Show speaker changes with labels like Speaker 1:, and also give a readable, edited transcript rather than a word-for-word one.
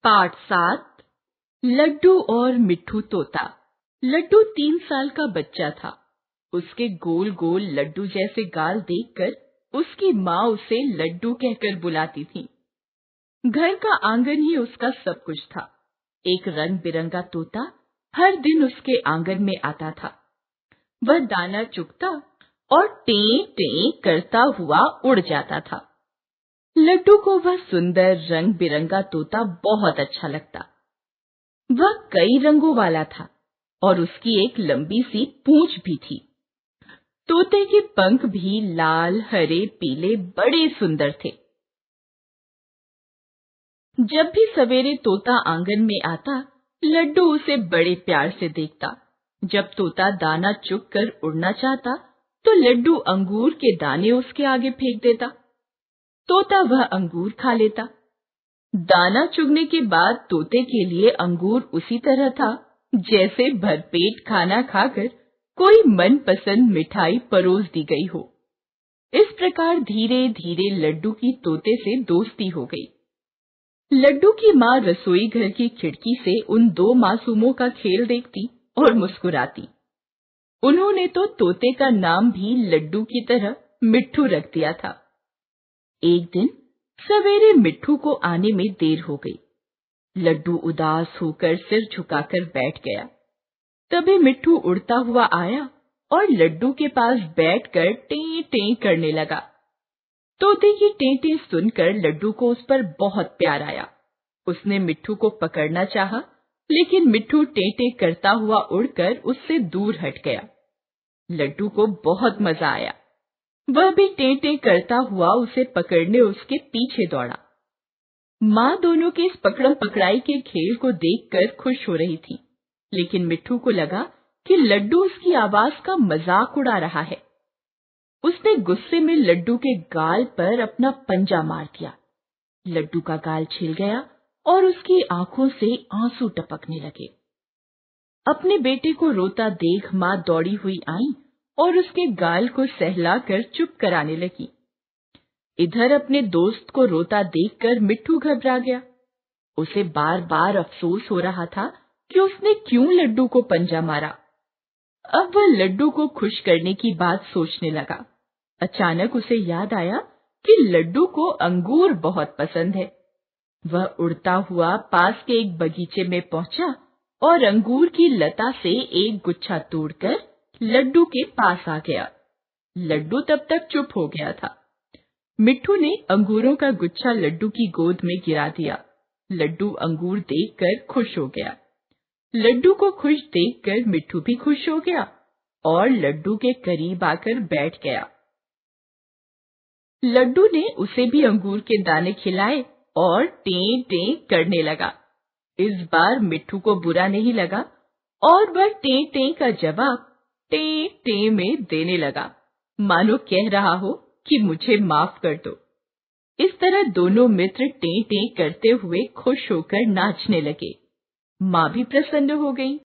Speaker 1: पाठ 7 लड्डू और मिट्ठू तोता। लड्डू 3 साल का बच्चा था। उसके गोल गोल लड्डू जैसे गाल देखकर उसकी माँ उसे लड्डू कहकर बुलाती थी। घर का आंगन ही उसका सब कुछ था। एक रंग बिरंगा तोता हर दिन उसके आंगन में आता था। वह दाना चुगता और टें टें करता हुआ उड़ जाता था। लड्डू को वह सुंदर रंग बिरंगा तोता बहुत अच्छा लगता। वह कई रंगों वाला था और उसकी एक लंबी सी पूंछ भी थी। तोते के पंख भी लाल, हरे, पीले बड़े सुंदर थे। जब भी सवेरे तोता आंगन में आता, लड्डू उसे बड़े प्यार से देखता। जब तोता दाना चुग कर उड़ना चाहता, तो लड्डू अंगूर के दाने उसके आगे फेंक देता। तोता वह अंगूर खा लेता। दाना चुगने के बाद तोते के लिए अंगूर उसी तरह था जैसे भरपेट खाना खाकर कोई मनपसंद मिठाई परोस दी गई हो। इस प्रकार धीरे धीरे लड्डू की तोते से दोस्ती हो गई। लड्डू की माँ रसोई घर की खिड़की से उन दो मासूमों का खेल देखती और मुस्कुराती। उन्होंने तो तोते का नाम भी लड्डू की तरह मिट्ठू रख दिया था। एक दिन सवेरे मिट्ठू को आने में देर हो गई। लड्डू उदास होकर सिर झुकाकर बैठ गया। तभी मिट्ठू उड़ता हुआ आया और लड्डू के पास बैठकर टें टें करने लगा। तोते की टें टें सुनकर लड्डू को उस पर बहुत प्यार आया। उसने मिट्ठू को पकड़ना चाहा, लेकिन मिट्ठू टें टें करता हुआ उड़कर उससे दूर हट गया। लड्डू को बहुत मजा आया। वह भी टें टें करता हुआ उसे पकड़ने उसके पीछे दौड़ा। माँ दोनों के इस पकड़म पकड़ाई के खेल को देखकर खुश हो रही थी, लेकिन मिट्ठू को लगा कि लड्डू उसकी आवाज का मजाक उड़ा रहा है। उसने गुस्से में लड्डू के गाल पर अपना पंजा मार दिया। लड्डू का गाल छिल गया और उसकी आंखों से आंसू टपकने लगे। अपने बेटे को रोता देख माँ दौड़ी हुई आई और उसके गाल को सहलाकर चुप कराने लगी। इधर अपने दोस्त को रोता देखकर मिट्ठू घबरा गया। उसे बार बार अफसोस हो रहा था कि उसने क्यों लड्डू को पंजा मारा। अब वह लड्डू को खुश करने की बात सोचने लगा। अचानक उसे याद आया कि लड्डू को अंगूर बहुत पसंद है। वह उड़ता हुआ पास के एक बगीचे में पहुंचा और अंगूर की लता से एक गुच्छा तोड़कर लड्डू के पास आ गया। लड्डू तब तक चुप हो गया था। मिट्ठू ने अंगूरों का गुच्छा लड्डू की गोद में गिरा दिया। लड्डू अंगूर देखकर खुश हो गया। लड्डू को खुश देखकर मिट्ठू भी खुश हो गया और लड्डू के करीब आकर बैठ गया। लड्डू ने उसे भी अंगूर के दाने खिलाए और टें टें करने लगा। इस बार मिट्ठू को बुरा नहीं लगा और वह टें टें का जवाब टें टें में देने लगा, मानो कह रहा हो कि मुझे माफ कर दो। इस तरह दोनों मित्र टें टें करते हुए खुश होकर नाचने लगे। माँ भी प्रसन्न हो गई।